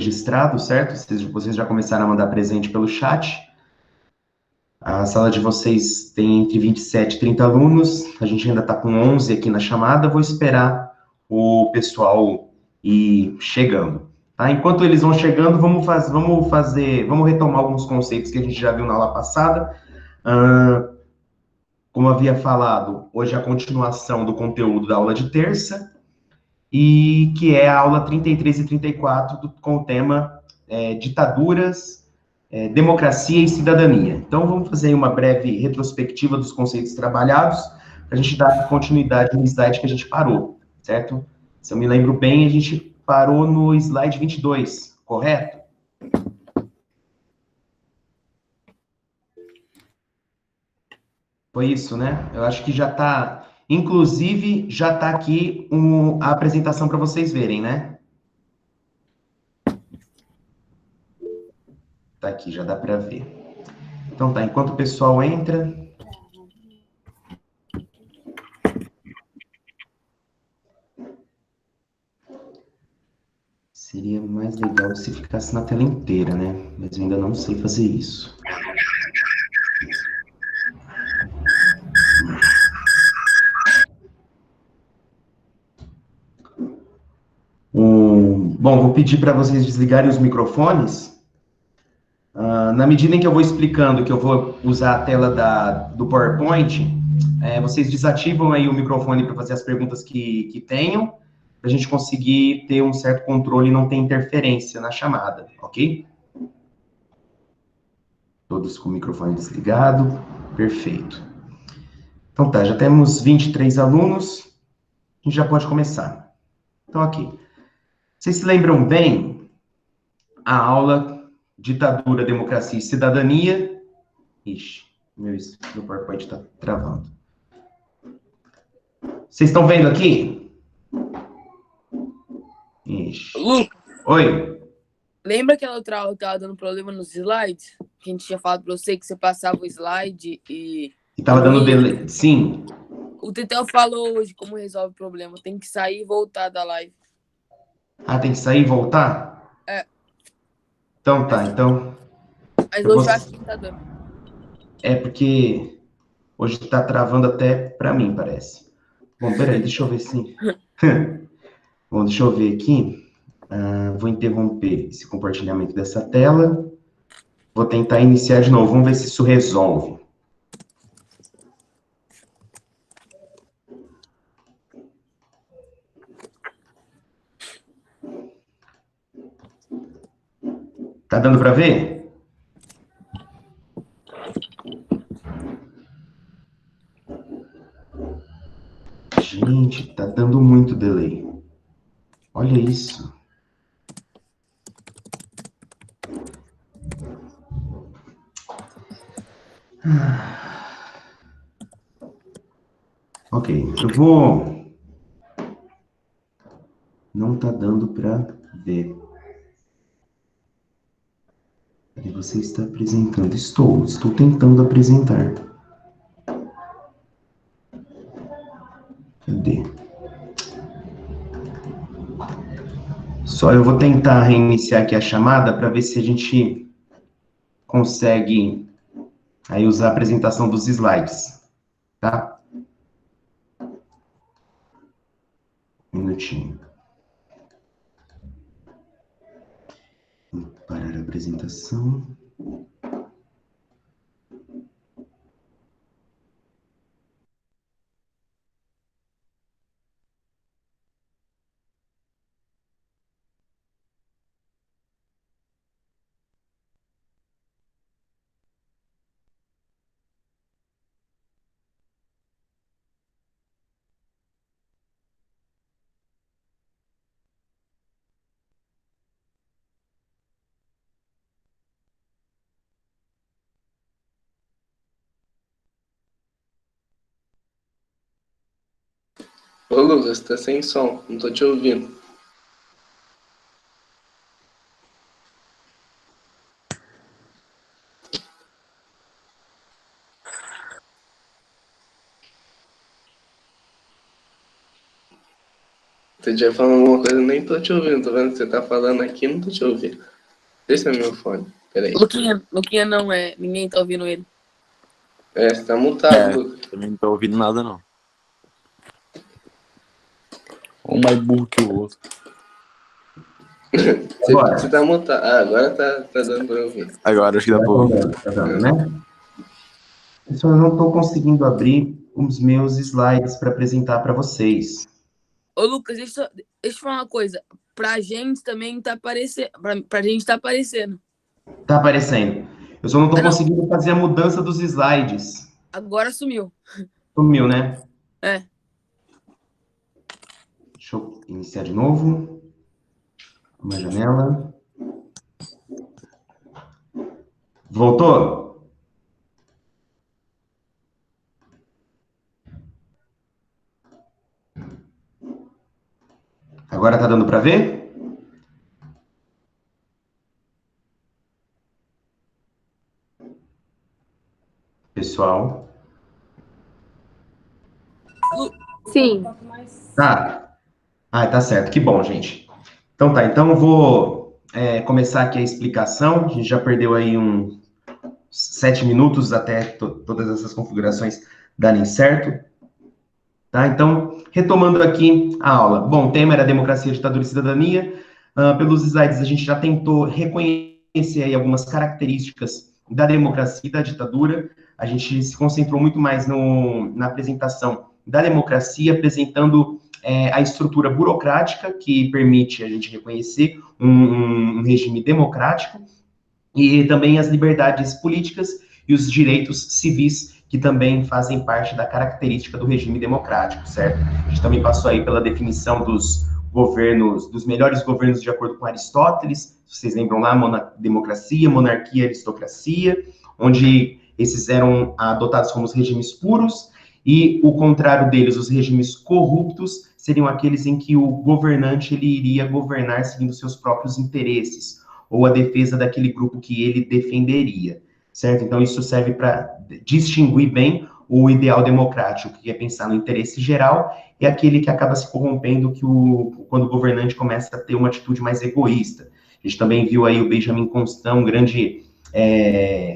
registrado, certo? Vocês já começaram a mandar presente pelo chat. A sala de vocês tem entre 27 e 30 alunos. A gente ainda está com 11 aqui na chamada. Vou esperar o pessoal ir chegando. Tá? Enquanto eles vão chegando, vamos retomar alguns conceitos que a gente já viu na aula passada. Como havia falado, hoje é a continuação do conteúdo da aula de terça, e que é a aula 33 e 34 com o tema ditaduras, democracia e cidadania. Então, vamos fazer uma breve retrospectiva dos conceitos trabalhados, para a gente dar continuidade no slide que a gente parou, certo? Se eu me lembro bem, a gente parou no slide 22, correto? Foi isso, né? Eu acho que já está, inclusive, já está aqui a apresentação para vocês verem, né? Tá aqui, já dá para ver. Então tá, enquanto o pessoal entra. Seria mais legal se ficasse na tela inteira, né? Mas eu ainda não sei fazer isso. Bom, vou pedir para vocês desligarem os microfones. Na medida em que eu vou explicando que eu vou usar a tela do PowerPoint, vocês desativam aí o microfone para fazer as perguntas que tenham, para a gente conseguir ter um certo controle e não ter interferência na chamada, ok? Todos com o microfone desligado. Perfeito. Então tá, já temos 23 alunos, a gente já pode começar. Então, aqui. Vocês se lembram bem a aula Ditadura, Democracia e Cidadania? Ixi, meu PowerPoint está travando. Vocês estão vendo aqui? Ixi. Lu, Oi. lembra aquela outra aula que tava dando problema nos slides? Que a gente tinha falado pra você que você passava o slide E e tava não dando ia? delay. Sim. O Tetel falou hoje como resolve o problema. Tem que sair e voltar da live. Ah, tem que sair e voltar? É, Então tá, mas, então. mas Eu vou... hoje eu acho que tá dando. É porque hoje tá travando até pra mim, parece. Bom, peraí, deixa eu ver se. Bom, deixa eu ver aqui. Vou interromper esse compartilhamento dessa tela. Vou tentar iniciar de novo. Vamos ver se isso resolve. Tá dando para ver? Gente, tá dando muito delay. Olha isso. Ok, eu vou... Não tá dando para ver. Cadê você está apresentando? Estou tentando apresentar. Cadê? Só eu vou tentar reiniciar aqui a chamada para ver se a gente consegue aí usar a apresentação dos slides, tá? Um minutinho. Vou parar a apresentação. Ô Lucas, tá sem som, não tô te ouvindo. Você já falou alguma coisa, nem tô te ouvindo. Tô vendo que você tá falando aqui, não tô te ouvindo. Esse é meu fone. Peraí. Luquinha não é. Ninguém tá ouvindo ele. Você tá mutado, Lucas. Também não tô ouvindo nada, não. Um mais burro que o outro. Você tá mutado. Agora tá dando pra ouvir. Agora acho que dá pra ouvir. Tá dando, né? Pessoal, eu não estou conseguindo abrir os meus slides para apresentar para vocês. Ô, Lucas, deixa eu falar uma coisa. Pra gente também tá aparecendo. Pra gente tá aparecendo. Tá aparecendo. Eu só não estou conseguindo fazer a mudança dos slides. Agora sumiu. Sumiu, né? É. Deixa eu iniciar de novo. Uma janela. Voltou? Agora tá dando para ver? Pessoal. Sim. Tá. Ah, tá certo. Que bom, gente. Então tá. Então eu vou começar aqui a explicação. A gente já perdeu aí uns 7 minutos até todas essas configurações darem certo. Tá? Então, retomando aqui a aula. Bom, o tema era democracia, ditadura e cidadania. Pelos slides, a gente já tentou reconhecer aí algumas características da democracia e da ditadura. A gente se concentrou muito mais na apresentação da democracia, apresentando a estrutura burocrática que permite a gente reconhecer um regime democrático e também as liberdades políticas e os direitos civis que também fazem parte da característica do regime democrático, certo? A gente também passou aí pela definição dos governos, dos melhores governos de acordo com Aristóteles, vocês lembram lá, democracia, monarquia, aristocracia, onde esses eram adotados como os regimes puros, e o contrário deles, os regimes corruptos, seriam aqueles em que o governante ele iria governar seguindo seus próprios interesses, ou a defesa daquele grupo que ele defenderia, certo? Então, isso serve para distinguir bem o ideal democrático, que é pensar no interesse geral, e aquele que acaba se corrompendo quando o governante começa a ter uma atitude mais egoísta. A gente também viu aí o Benjamin Constant, um grande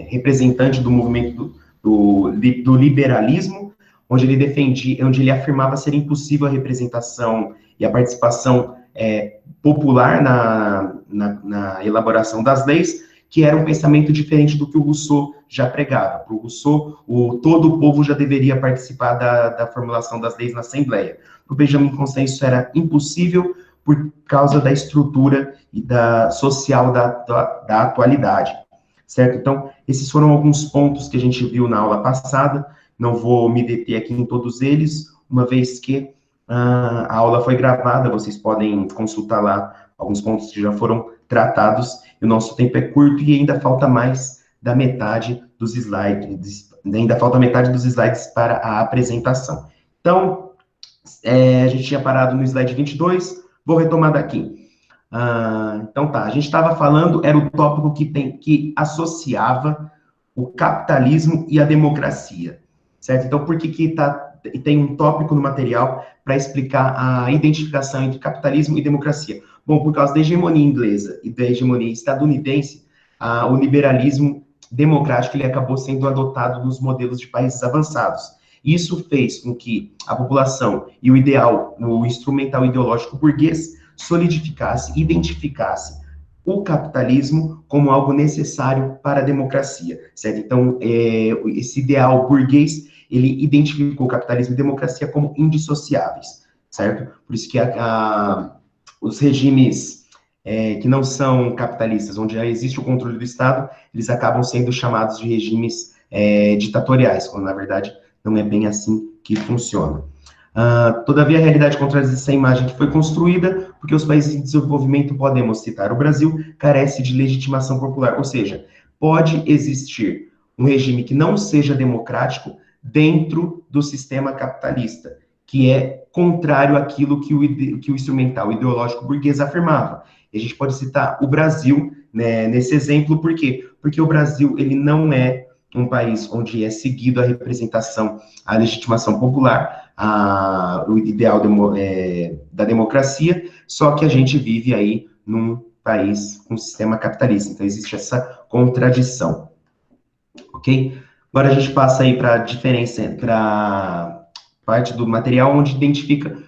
representante do movimento do liberalismo, onde ele afirmava ser impossível a representação e a participação popular na elaboração das leis, que era um pensamento diferente do que o Rousseau já pregava. Para o Rousseau, todo o povo já deveria participar da formulação das leis na Assembleia. Para o Benjamin Constant, isso era impossível por causa da estrutura e social da atualidade, certo? Então, esses foram alguns pontos que a gente viu na aula passada. Não vou me deter aqui em todos eles, uma vez que a aula foi gravada, vocês podem consultar lá alguns pontos que já foram tratados, e o nosso tempo é curto e ainda falta mais da metade dos slides, para a apresentação. Então, a gente tinha parado no slide 22, vou retomar daqui. Então tá, a gente estava falando, era o tópico que associava o capitalismo e a democracia, certo? Então, por que tem um tópico no material para explicar a identificação entre capitalismo e democracia? Bom, por causa da hegemonia inglesa e da hegemonia estadunidense, o liberalismo democrático ele acabou sendo adotado nos modelos de países avançados. Isso fez com que a população e o instrumental ideológico burguês solidificasse, identificasse o capitalismo como algo necessário para a democracia, certo? Então, esse ideal burguês, ele identificou o capitalismo e a democracia como indissociáveis, certo? Por isso que os regimes que não são capitalistas, onde já existe o controle do Estado, eles acabam sendo chamados de regimes ditatoriais, quando, na verdade, não é bem assim que funciona. Todavia, a realidade contradiz essa imagem que foi construída, porque os países em desenvolvimento, podemos citar o Brasil, carece de legitimação popular, ou seja, pode existir um regime que não seja democrático dentro do sistema capitalista, que é contrário àquilo que o instrumental ideológico burguês afirmava. E a gente pode citar o Brasil, né, nesse exemplo, por quê? Porque o Brasil, ele não é um país onde é seguido a representação, a legitimação popular, o ideal da democracia, só que a gente vive aí num país com sistema capitalista, então existe essa contradição, ok? Agora a gente passa aí para a diferença, para parte do material onde identifica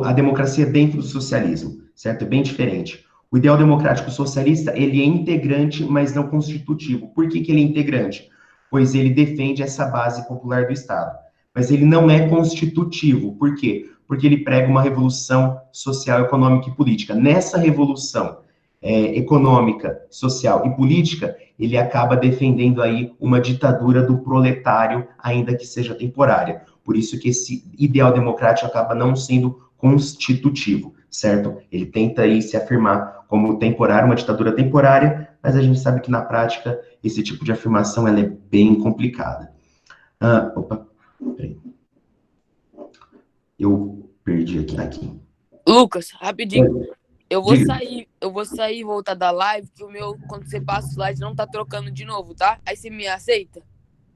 a democracia dentro do socialismo, certo? É bem diferente. O ideal democrático socialista, ele é integrante, mas não constitutivo. Por que ele é integrante? Pois ele defende essa base popular do Estado. Mas ele não é constitutivo. Por quê? Porque ele prega uma revolução social, econômica e política. Nessa revolução econômica, social e política, ele acaba defendendo aí uma ditadura do proletário, ainda que seja temporária. Por isso que esse ideal democrático acaba não sendo constitutivo, certo? Ele tenta aí se afirmar como temporário, uma ditadura temporária, mas a gente sabe que na prática esse tipo de afirmação ela é bem complicada. Peraí. Eu perdi aqui. Lucas, rapidinho. Eu vou Diga. sair e voltar da live, que o meu, quando você passa o slide, não tá trocando de novo, tá? Aí você me aceita?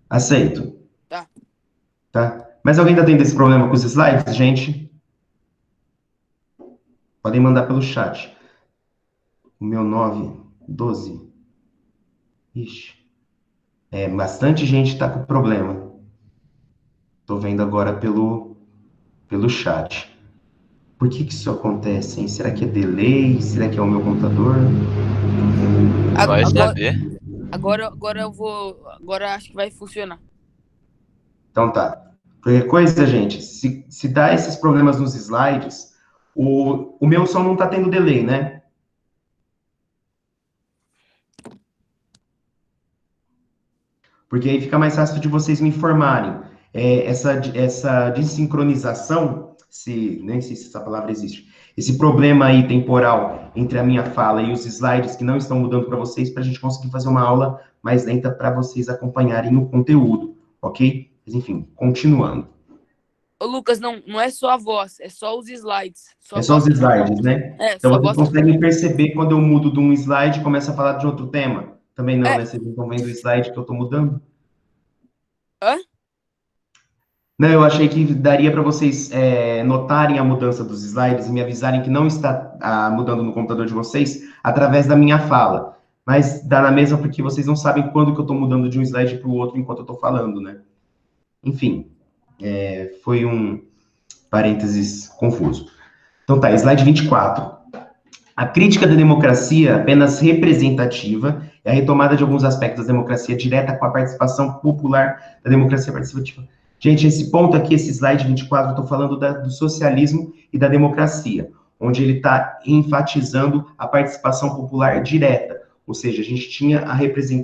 Aceito. Tá. Mas alguém tá tendo esse problema com os slides, gente? Podem mandar pelo chat. O meu 912. Ixi. Bastante gente tá com problema. Tô vendo agora pelo chat. Por que isso acontece, hein? Será que é delay? Será que é o meu computador? Vai saber. Agora acho que vai funcionar. Então tá. Qualquer coisa, gente, se dá esses problemas nos slides, o meu som não tá tendo delay, né? Porque aí fica mais fácil de vocês me informarem. Essa desincronização, nem sei se essa palavra existe, esse problema aí temporal entre a minha fala e os slides que não estão mudando para vocês, para a gente conseguir fazer uma aula mais lenta para vocês acompanharem o conteúdo, ok? Mas enfim, continuando. Ô, Lucas, não é só a voz, é só os slides. É só os slides, né? Então vocês conseguem perceber quando eu mudo de um slide e começo a falar de outro tema? Também não, né? Vocês não estão vendo o slide que eu estou mudando? Hã? Não, eu achei que daria para vocês notarem a mudança dos slides e me avisarem que não está mudando no computador de vocês através da minha fala. Mas dá na mesma porque vocês não sabem quando que eu estou mudando de um slide para o outro enquanto eu estou falando, né? Enfim, foi um parênteses confuso. Então tá, slide 24. A crítica da democracia apenas representativa é a retomada de alguns aspectos da democracia direta com a participação popular da democracia participativa. Gente, esse ponto aqui, esse slide 24, eu estou falando do socialismo e da democracia, onde ele está enfatizando a participação popular direta. Ou seja, a gente tinha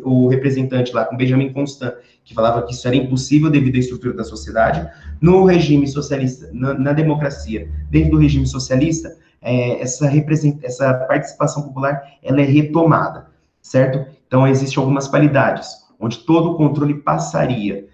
o representante lá com Benjamin Constant, que falava que isso era impossível devido à estrutura da sociedade. No regime socialista, na democracia, dentro do regime socialista, essa participação popular ela é retomada, certo? Então, existem algumas qualidades, onde todo o controle passaria,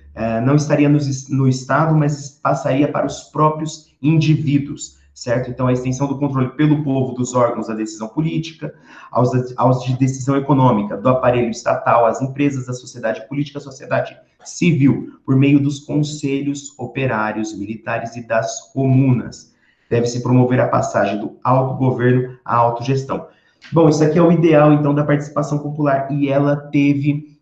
não estaria no Estado, mas passaria para os próprios indivíduos, certo? Então, a extensão do controle pelo povo dos órgãos da decisão política, aos de decisão econômica, do aparelho estatal, às empresas, da sociedade política, à sociedade civil, por meio dos conselhos operários, militares e das comunas. Deve-se promover a passagem do autogoverno à autogestão. Bom, isso aqui é o ideal, então, da participação popular, e ela teve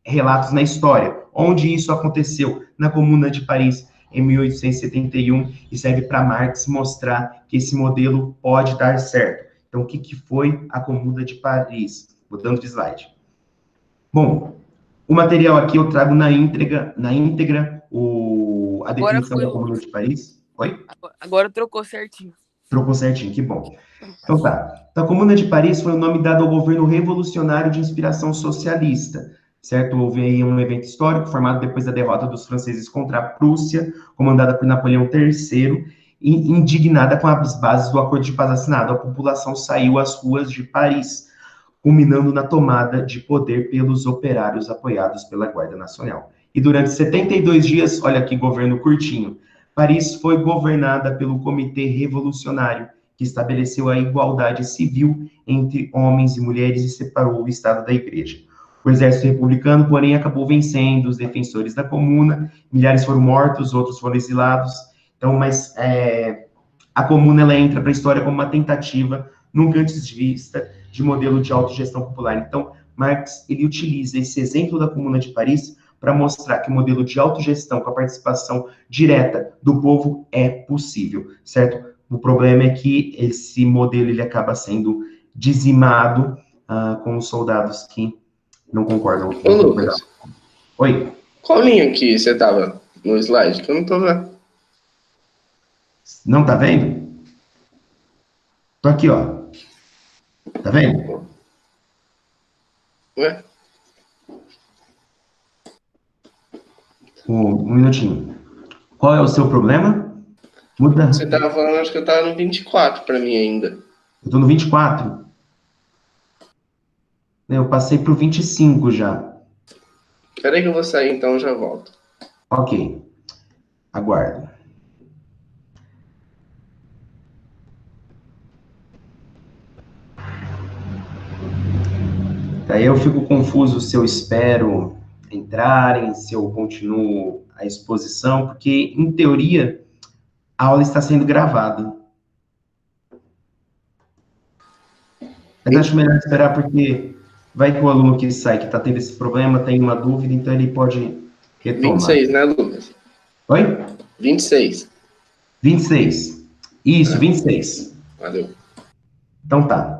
relatos na história. Onde isso aconteceu? Na Comuna de Paris, em 1871, e serve para Marx mostrar que esse modelo pode dar certo. Então, o que foi a Comuna de Paris? Mudando de slide. Bom, o material aqui eu trago na íntegra a definição da Comuna de Paris. Oi? Agora trocou certinho. Trocou certinho, que bom. Então tá. Então, a Comuna de Paris foi o nome dado ao governo revolucionário de inspiração socialista, certo? Houve aí um evento histórico formado depois da derrota dos franceses contra a Prússia, comandada por Napoleão III, e indignada com as bases do acordo de paz assinado. A população saiu às ruas de Paris, culminando na tomada de poder pelos operários apoiados pela Guarda Nacional. E durante 72 dias, olha que governo curtinho, Paris foi governada pelo Comitê Revolucionário, que estabeleceu a igualdade civil entre homens e mulheres e separou o Estado da Igreja. o exército republicano, porém, acabou vencendo os defensores da comuna, milhares foram mortos, outros foram exilados. Então, mas a comuna ela entra para a história como uma tentativa, nunca antes vista, de modelo de autogestão popular. Então, Marx ele utiliza esse exemplo da Comuna de Paris para mostrar que o modelo de autogestão com a participação direta do povo é possível, certo? O problema é que esse modelo ele acaba sendo dizimado com os soldados que não concordam. Ô, Lucas. Oi. Qual linha que você tava no slide? Que eu não tô vendo. Não tá vendo? Tô aqui, ó. Tá vendo? Ué? Um minutinho. Qual é o seu problema? Muda. Você tava falando, acho que eu tava no 24 pra mim ainda. Eu tô no 24. Eu passei pro 25 já. Peraí que eu vou sair então, já volto. Ok. Aguardo. Daí eu fico confuso se eu espero entrarem, se eu continuo a exposição, porque, em teoria, a aula está sendo gravada. Mas acho melhor esperar, porque vai que o aluno que sai, que está tendo esse problema, tem uma dúvida, então ele pode retomar. 26, né, Lucas? Oi? 26. 26. Isso, 26. Valeu. Então tá.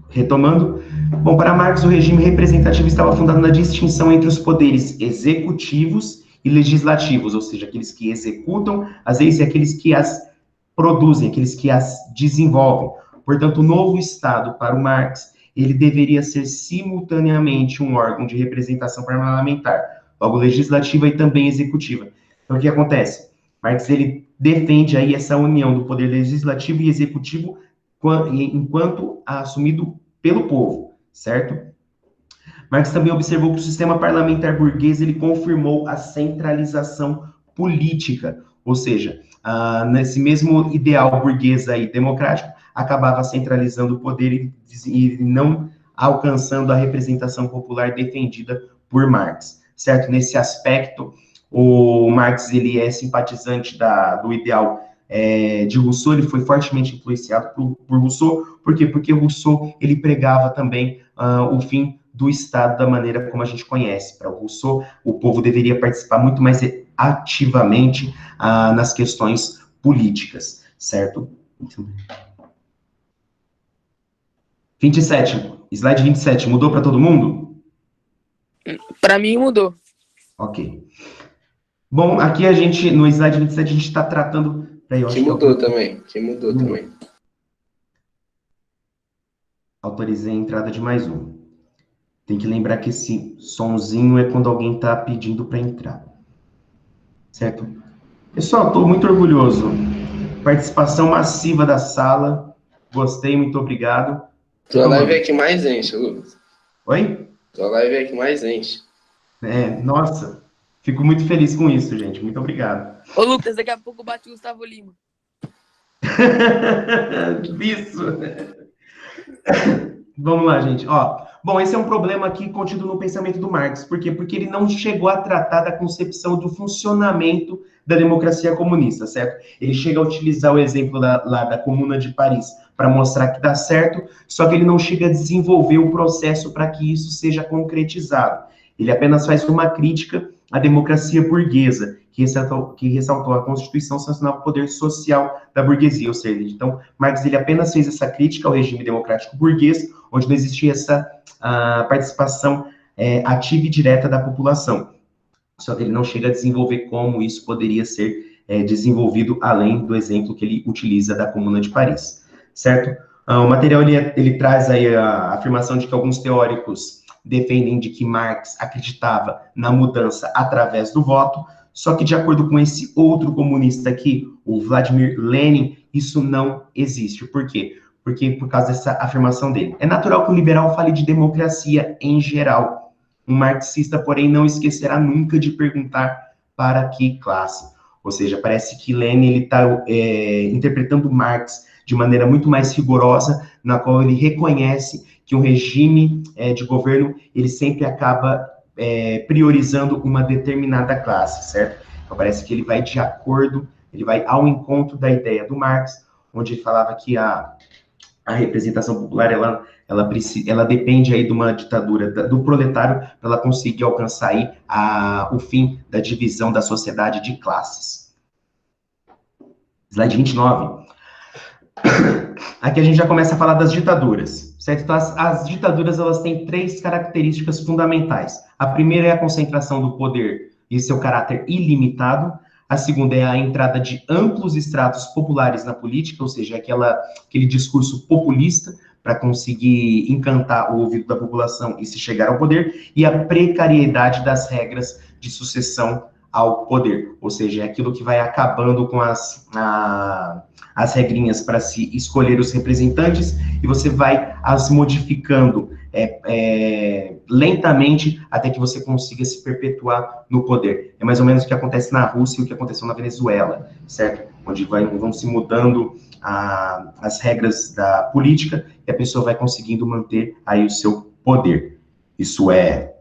Retomando. Bom, para Marx, o regime representativo estava fundado na distinção entre os poderes executivos e legislativos, ou seja, aqueles que executam as leis e aqueles que as produzem, aqueles que as desenvolvem. Portanto, o novo Estado, para o Marx, ele deveria ser simultaneamente um órgão de representação parlamentar, logo legislativa e também executiva. Então, o que acontece? Marx, ele defende aí essa união do poder legislativo e executivo enquanto assumido pelo povo, certo? Marx também observou que o sistema parlamentar burguês, ele confirmou a centralização política, ou seja, nesse mesmo ideal burguês aí, democrático, acabava centralizando o poder e não alcançando a representação popular defendida por Marx, certo? Nesse aspecto, o Marx, ele é simpatizante do ideal de Rousseau, ele foi fortemente influenciado por Rousseau. Por quê? Porque Rousseau, ele pregava também o fim do Estado da maneira como a gente conhece. Para o Rousseau, o povo deveria participar muito mais ativamente nas questões políticas, certo? 27, slide 27, mudou para todo mundo? Para mim mudou. Ok. Bom, aqui a gente, no slide 27, a gente está tratando... Que mudou também, que mudou também. Autorizei a entrada de mais um. Tem que lembrar que esse sonzinho é quando alguém está pedindo para entrar. Certo? Pessoal, estou muito orgulhoso. Participação massiva da sala. Gostei, muito obrigado. Tua live é que mais enche, Lucas. Oi? Tua live é que mais enche. Nossa. Fico muito feliz com isso, gente. Muito obrigado. Ô, Lucas, daqui a pouco bate o Gustavo Lima. Isso. Vamos lá, gente. Bom, esse é um problema aqui contido no pensamento do Marx. Por quê? Porque ele não chegou a tratar da concepção do funcionamento da democracia comunista, certo? Ele chega a utilizar o exemplo da Comuna de Paris para mostrar que dá certo, só que ele não chega a desenvolver o processo para que isso seja concretizado. Ele apenas faz uma crítica à democracia burguesa, que ressaltou a Constituição sancionava o poder social da burguesia, ou seja, então, Marx ele apenas fez essa crítica ao regime democrático burguês, onde não existia essa participação ativa e direta da população. Só que ele não chega a desenvolver como isso poderia ser desenvolvido, além do exemplo que ele utiliza da Comuna de Paris, certo? O material, ele traz aí a afirmação de que alguns teóricos defendem de que Marx acreditava na mudança através do voto, só que de acordo com esse outro comunista aqui, o Vladimir Lenin, isso não existe. Por quê? Porque por causa dessa afirmação dele. É natural que o liberal fale de democracia em geral. Um marxista, porém, não esquecerá nunca de perguntar para que classe. Ou seja, parece que Lenin está interpretando Marx de maneira muito mais rigorosa, na qual ele reconhece que um regime de governo, ele sempre acaba priorizando uma determinada classe, certo? Então, parece que ele vai de acordo, ele vai ao encontro da ideia do Marx, onde ele falava que a representação popular, ela depende aí de uma ditadura do proletário para ela conseguir alcançar aí o fim da divisão da sociedade de classes. Slide 29. Aqui a gente já começa a falar das ditaduras, certo? Então, as ditaduras, elas têm 3 características fundamentais. A primeira é a concentração do poder e seu caráter ilimitado. A segunda é a entrada de amplos estratos populares na política, ou seja, aquele discurso populista para conseguir encantar o ouvido da população e se chegar ao poder. E a precariedade das regras de sucessão ao poder, ou seja, é aquilo que vai acabando com as regrinhas para se escolher os representantes, e você vai as modificando lentamente até que você consiga se perpetuar no poder. É mais ou menos o que acontece na Rússia e o que aconteceu na Venezuela, certo? Onde vão se mudando as regras da política e a pessoa vai conseguindo manter aí o seu poder. Isso é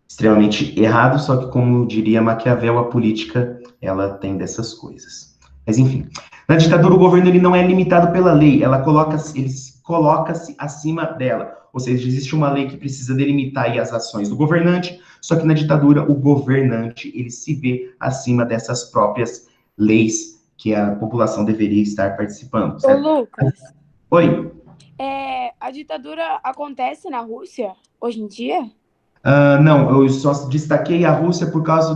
extremamente errado, só que, como diria Maquiavel, a política, ela tem dessas coisas. Mas, enfim, na ditadura, o governo ele não é limitado pela lei, ele coloca-se acima dela. Ou seja, existe uma lei que precisa delimitar aí as ações do governante, só que na ditadura, o governante, ele se vê acima dessas próprias leis que a população deveria estar participando, certo? Ô, Lucas. Oi. A ditadura acontece na Rússia hoje em dia? Não, eu só destaquei a Rússia por causa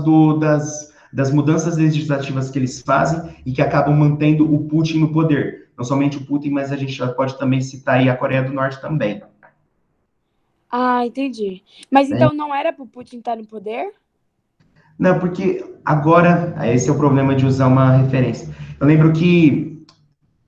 das mudanças legislativas que eles fazem e que acabam mantendo o Putin no poder. Não somente o Putin, mas a gente já pode também citar aí a Coreia do Norte também. Ah, entendi. Mas então não era para o Putin estar no poder? Não, porque agora, esse é o problema de usar uma referência. Eu lembro que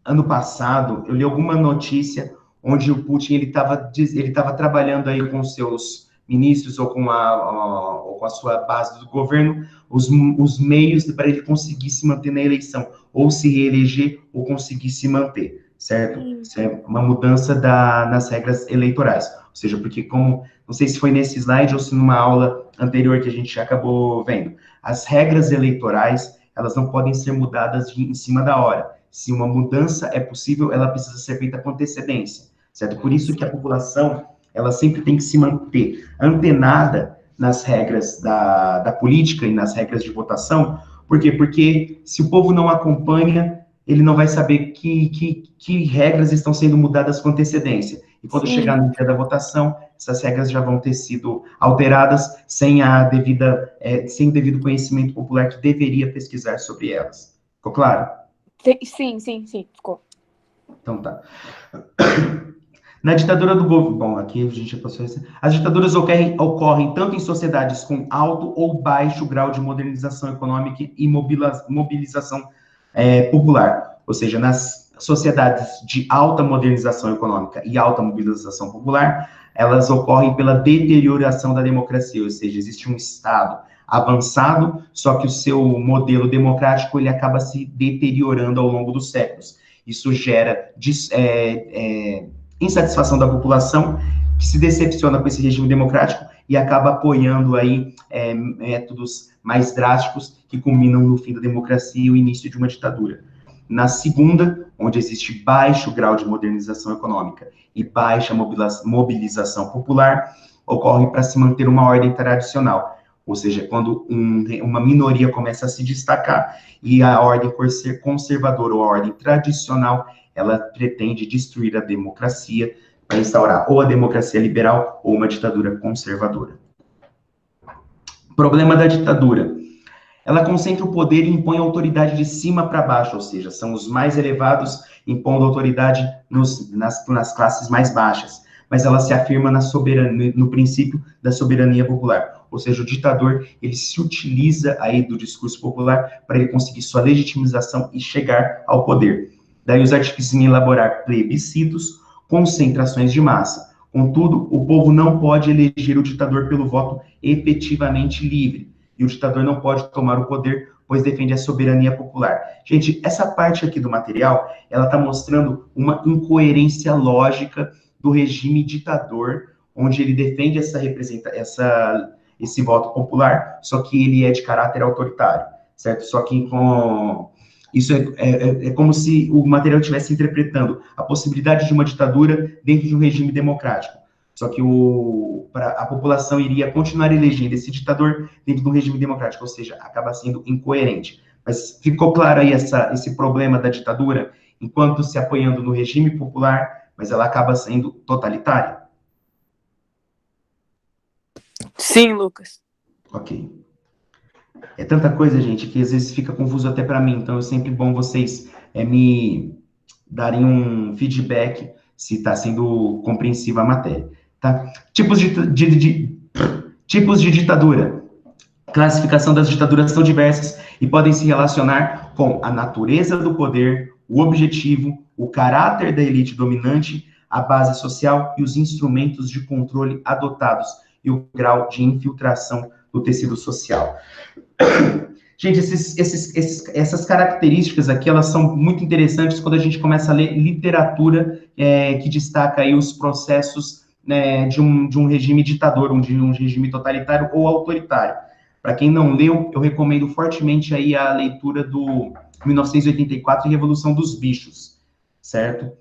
ano passado eu li alguma notícia onde o Putin ele estava trabalhando aí com seus ministros ou com a sua base do governo, os meios para ele conseguir se manter na eleição, ou se reeleger, ou conseguir se manter, certo? Isso é uma mudança nas regras eleitorais. Ou seja, porque não sei se foi nesse slide ou se numa aula anterior que a gente acabou vendo, as regras eleitorais, elas não podem ser mudadas em cima da hora. Se uma mudança é possível, ela precisa ser feita com antecedência, certo? Por isso que a população, ela sempre tem que se manter antenada nas regras da política e nas regras de votação. Por quê? Porque se o povo não acompanha, ele não vai saber que regras estão sendo mudadas com antecedência. E quando chegar no dia da votação, essas regras já vão ter sido alteradas sem o devido conhecimento popular que deveria pesquisar sobre elas. Ficou claro? Sim, ficou. Então tá. Na ditadura do governo... Bom, aqui a gente já passou isso. As ditaduras ocorrem tanto em sociedades com alto ou baixo grau de modernização econômica e mobilização popular. Ou seja, nas sociedades de alta modernização econômica e alta mobilização popular, elas ocorrem pela deterioração da democracia. Ou seja, existe um Estado avançado, só que o seu modelo democrático ele acaba se deteriorando ao longo dos séculos. Isso gera insatisfação da população, que se decepciona com esse regime democrático e acaba apoiando aí métodos mais drásticos que culminam no fim da democracia e o início de uma ditadura. Na segunda, onde existe baixo grau de modernização econômica e baixa mobilização popular, ocorre para se manter uma ordem tradicional, ou seja, quando uma minoria começa a se destacar e a ordem conservadora ou a ordem tradicional ela pretende destruir a democracia para instaurar ou a democracia liberal ou uma ditadura conservadora. Problema da ditadura. Ela concentra o poder e impõe a autoridade de cima para baixo, ou seja, são os mais elevados impondo autoridade nas classes mais baixas, mas ela se afirma no princípio da soberania popular, ou seja, o ditador, ele se utiliza aí do discurso popular para ele conseguir sua legitimização e chegar ao poder. Daí os artifícios em elaborar plebiscitos, concentrações de massa. Contudo, o povo não pode eleger o ditador pelo voto efetivamente livre. E o ditador não pode tomar o poder, pois defende a soberania popular. Gente, essa parte aqui do material, ela está mostrando uma incoerência lógica do regime ditador, onde ele defende esse voto popular, só que ele é de caráter autoritário, certo? Só que isso é como se o material estivesse interpretando a possibilidade de uma ditadura dentro de um regime democrático. Só que a população iria continuar elegendo esse ditador dentro de um regime democrático, ou seja, acaba sendo incoerente. Mas ficou claro aí esse problema da ditadura, enquanto se apoiando no regime popular, mas ela acaba sendo totalitária? Sim, Lucas. Ok. É tanta coisa, gente, que às vezes fica confuso até para mim, então é sempre bom vocês me darem um feedback se está sendo compreensiva a matéria, tá? Tipos de ditadura. Classificação das ditaduras são diversas e podem se relacionar com a natureza do poder, o objetivo, o caráter da elite dominante, a base social e os instrumentos de controle adotados e o grau de infiltração do tecido social. Gente, essas características aqui, elas são muito interessantes quando a gente começa a ler literatura que destaca aí os processos, né, de um regime ditador, de um regime totalitário ou autoritário. Para quem não leu, eu recomendo fortemente aí a leitura do 1984 e Revolução dos Bichos, certo?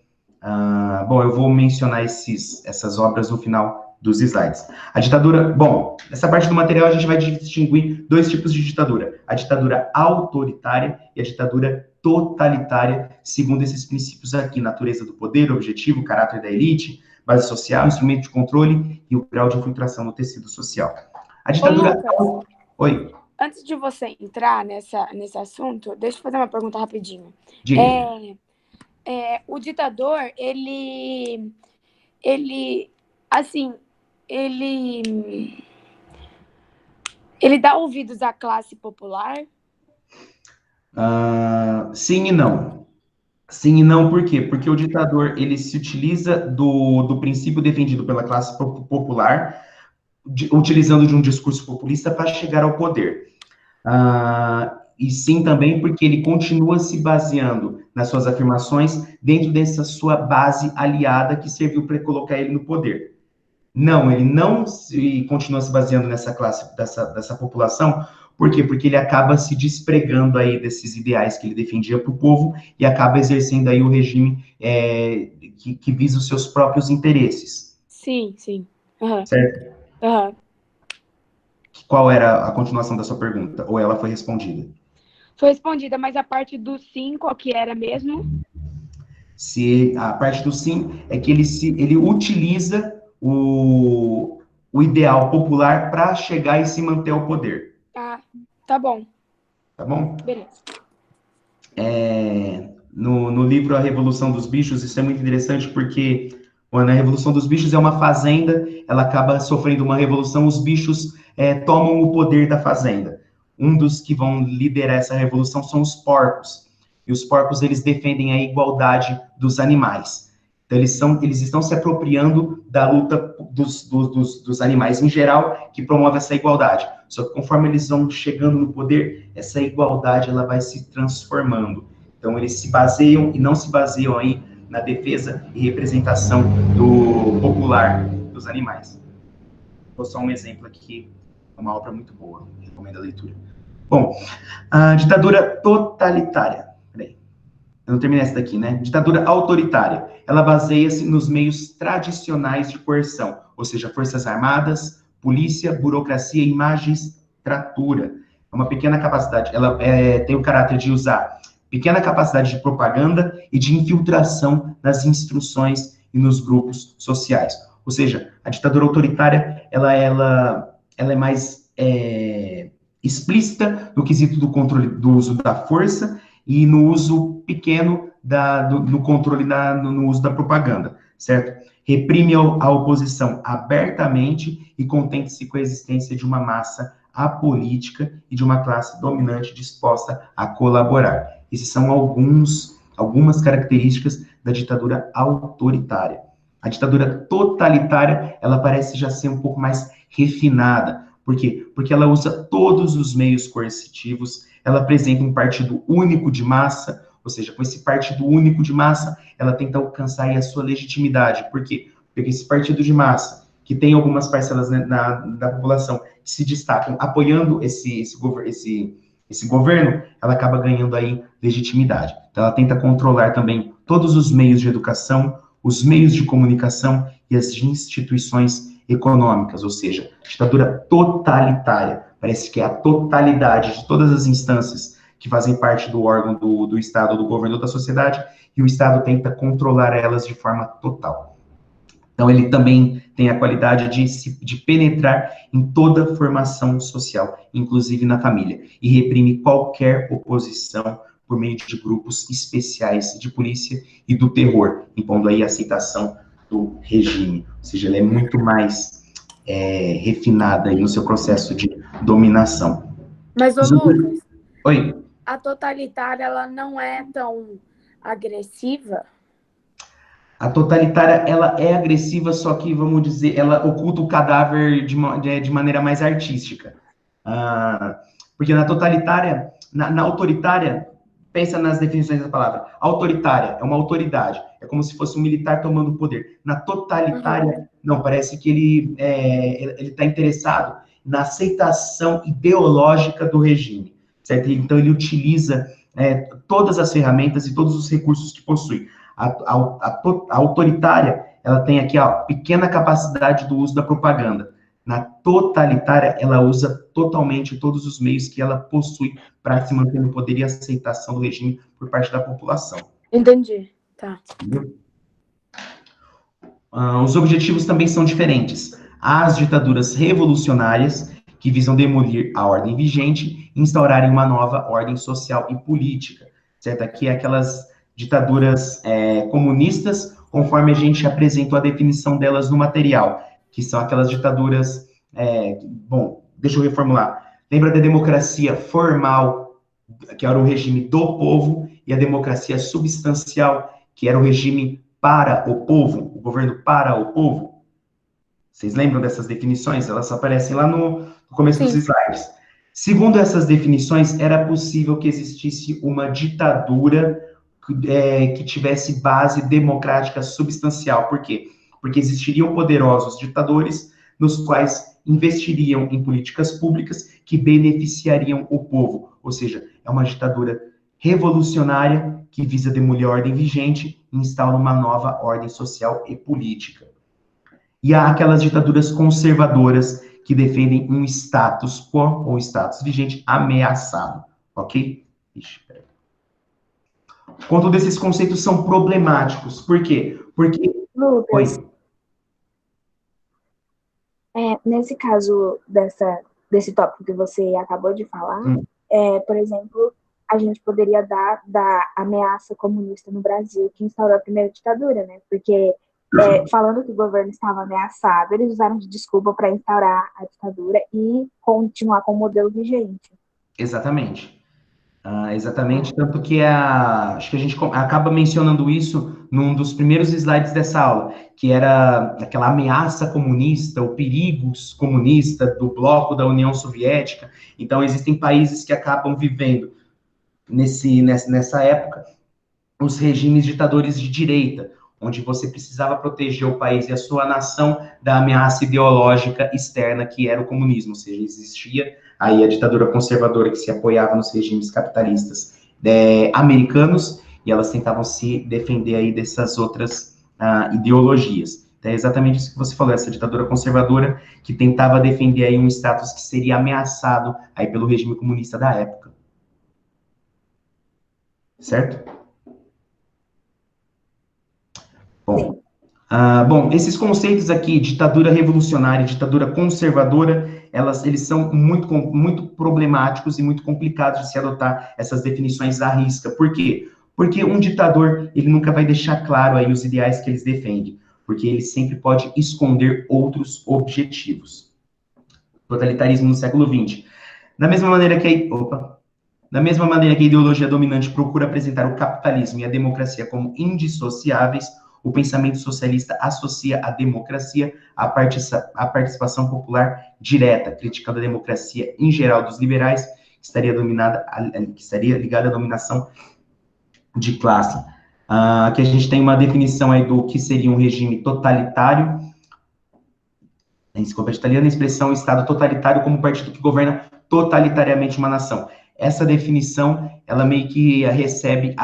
Bom, eu vou mencionar essas obras no final dos slides. A ditadura, bom, nessa parte do material a gente vai distinguir dois tipos de ditadura: a ditadura autoritária e a ditadura totalitária, segundo esses princípios aqui: natureza do poder, objetivo, caráter da elite, base social, instrumento de controle e o grau de infiltração no tecido social. A ditadura... Ô, Lucas, oi. Antes de você entrar nesse assunto, deixa eu fazer uma pergunta rapidinho. Diga. O ditador, ele dá ouvidos à classe popular? Sim e não. Sim e não, por quê? Porque o ditador, ele se utiliza do princípio defendido pela classe popular, utilizando de um discurso populista para chegar ao poder. E sim também porque ele continua se baseando nas suas afirmações dentro dessa sua base aliada que serviu para colocar ele no poder. Não, ele não continua se baseando nessa classe, dessa população. Por quê? Porque ele acaba se despregando aí desses ideais que ele defendia para o povo e acaba exercendo aí o regime que visa os seus próprios interesses. Sim, sim. Uhum. Certo? Uhum. Qual era a continuação da sua pergunta? Ou ela foi respondida? Foi respondida, mas a parte do sim, qual que era mesmo? A parte do sim é que ele utiliza o ideal popular para chegar e se manter ao poder. Tá bom. Tá bom? Beleza. No livro A Revolução dos Bichos, isso é muito interessante porque quando a Revolução dos Bichos é uma fazenda, ela acaba sofrendo uma revolução, os bichos tomam o poder da fazenda. Um dos que vão liderar essa revolução são os porcos. E os porcos, eles defendem a igualdade dos animais. Então, eles estão se apropriando da luta dos animais em geral, que promove essa igualdade. Só que conforme eles vão chegando no poder, essa igualdade ela vai se transformando. Então, eles se baseiam e não se baseiam aí na defesa e representação do popular dos animais. Vou só um exemplo aqui, uma obra muito boa, recomendo a leitura. Bom, a ditadura totalitária. Peraí, eu não terminei essa daqui, né? Ditadura autoritária. Ela baseia-se nos meios tradicionais de coerção, ou seja, forças armadas, polícia, burocracia e magistratura. É uma pequena capacidade, ela tem o caráter de usar pequena capacidade de propaganda e de infiltração nas instruções e nos grupos sociais. Ou seja, a ditadura autoritária, ela é mais explícita no quesito do controle do uso da força e no uso pequeno no controle no uso da propaganda, certo? Reprime a oposição abertamente e contente-se com a existência de uma massa apolítica e de uma classe dominante disposta a colaborar. Essas são algumas características da ditadura autoritária. A ditadura totalitária, ela parece já ser um pouco mais refinada. Por quê? Porque ela usa todos os meios coercitivos, ela apresenta um partido único de massa, ou seja, com esse partido único de massa, ela tenta alcançar aí a sua legitimidade. Por quê? porque esse partido de massa, que tem algumas parcelas, né, da população que se destacam apoiando esse governo, ela acaba ganhando aí legitimidade. Então, ela tenta controlar também todos os meios de educação, os meios de comunicação e as instituições econômicas, ou seja, ditadura totalitária. Parece que é a totalidade de todas as instâncias que fazem parte do órgão do Estado, do governo, da sociedade, e o Estado tenta controlar elas de forma total. Então, ele também tem a qualidade de penetrar em toda a formação social, inclusive na família, e reprime qualquer oposição por meio de grupos especiais de polícia e do terror, impondo aí a aceitação do regime. Ou seja, ela é muito mais refinada aí no seu processo de dominação. Mas, ô Lucas, Oi? a totalitária, ela não é tão agressiva? A totalitária, ela é agressiva, só que, vamos dizer, ela oculta o cadáver de maneira mais artística. Porque na totalitária, na autoritária, pensa nas definições da palavra. Autoritária é uma autoridade, é como se fosse um militar tomando o poder. Na totalitária, não, parece que ele está interessado na aceitação ideológica do regime, certo? Então, ele utiliza todas as ferramentas e todos os recursos que possui. A autoritária, ela tem aqui a pequena capacidade do uso da propaganda. Na totalitária, ela usa totalmente todos os meios que ela possui para se manter no poder e aceitação do regime por parte da população. Entendi, tá. Os objetivos também são diferentes. Há as ditaduras revolucionárias, que visam demolir a ordem vigente e instaurarem uma nova ordem social e política, certo? Aqui é aquelas ditaduras comunistas, conforme a gente apresentou a definição delas no material, que são aquelas ditaduras, bom, deixa eu reformular. Lembra da democracia formal, que era o regime do povo, e a democracia substancial, que era o regime para o povo, o governo para o povo? Vocês lembram dessas definições? Elas aparecem lá no começo dos slides. Segundo essas definições, era possível que existisse uma ditadura que tivesse base democrática substancial. Por quê? Porque existiriam poderosos ditadores nos quais investiriam em políticas públicas que beneficiariam o povo. Ou seja, é uma ditadura revolucionária que visa demolir a ordem vigente e instaura uma nova ordem social e política. E há aquelas ditaduras conservadoras que defendem um status quo ou status vigente ameaçado, ok? Ixi, peraí. Contudo, esses conceitos são problemáticos. Por quê? Porque... Lucas, Oi. Nesse caso desse tópico que você acabou de falar, por exemplo, a gente poderia dar da ameaça comunista no Brasil, que instaurou a primeira ditadura, né? Porque falando que o governo estava ameaçado, eles usaram de desculpa para instaurar a ditadura e continuar com o modelo vigente. Exatamente. Exatamente, tanto que acho que a gente acaba mencionando isso num dos primeiros slides dessa aula, que era aquela ameaça comunista, o perigo comunista do bloco da União Soviética. Então, existem países que acabam vivendo, nessa época, os regimes ditadores de direita, onde você precisava proteger o país e a sua nação da ameaça ideológica externa, que era o comunismo, ou seja, existia aí a ditadura conservadora que se apoiava nos regimes capitalistas americanos, e elas tentavam se defender aí dessas outras ideologias. Então, é exatamente isso que você falou, essa ditadura conservadora que tentava defender aí um status que seria ameaçado aí pelo regime comunista da época. Certo? Bom, esses conceitos aqui, ditadura revolucionária, ditadura conservadora, eles são muito problemáticos e muito complicados de se adotar essas definições à risca. Por quê? Porque um ditador, ele nunca vai deixar claro aí os ideais que eles defendem, porque ele sempre pode esconder outros objetivos. Totalitarismo no século XX. Da mesma maneira que a ideologia dominante procura apresentar o capitalismo e a democracia como indissociáveis, o pensamento socialista associa a democracia à participação popular direta, criticando a democracia em geral dos liberais, que estaria ligada à dominação de classe. Aqui a gente tem uma definição aí do que seria um regime totalitário. Na enciclopédia italiana, a expressão Estado totalitário como partido que governa totalitariamente uma nação. Essa definição, ela meio que recebe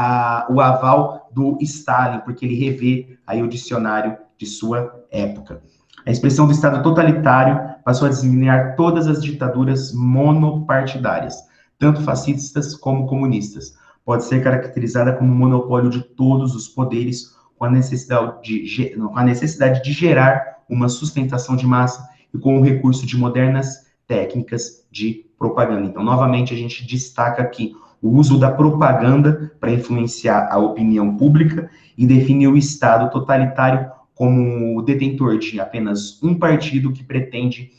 o aval do Stalin, porque ele revê aí o dicionário de sua época. A expressão do Estado totalitário passou a designar todas as ditaduras monopartidárias, tanto fascistas como comunistas. Pode ser caracterizada como um monopólio de todos os poderes, com a necessidade de gerar uma sustentação de massa e com o recurso de modernas técnicas de propaganda. Então, novamente, a gente destaca aqui o uso da propaganda para influenciar a opinião pública e define o Estado totalitário como o detentor de apenas um partido que pretende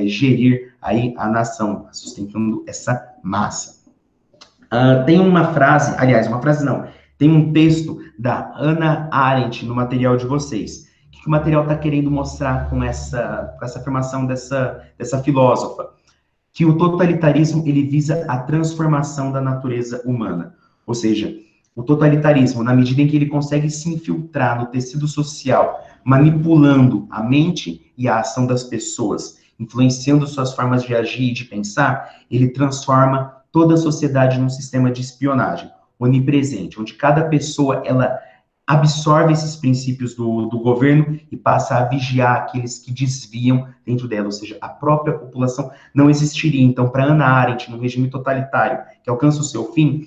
gerir aí a nação, sustentando essa massa. Tem uma frase, aliás, uma frase não, tem um texto da Hannah Arendt no material de vocês. O que o material está querendo mostrar com essa afirmação dessa filósofa? Que o totalitarismo, ele visa a transformação da natureza humana. Ou seja, o totalitarismo, na medida em que ele consegue se infiltrar no tecido social, manipulando a mente e a ação das pessoas, influenciando suas formas de agir e de pensar, ele transforma toda a sociedade num sistema de espionagem onipresente, onde cada pessoa, ela absorve esses princípios do governo e passa a vigiar aqueles que desviam dentro dela, ou seja, a própria população não existiria. Então, para Hannah Arendt, no regime totalitário que alcança o seu fim,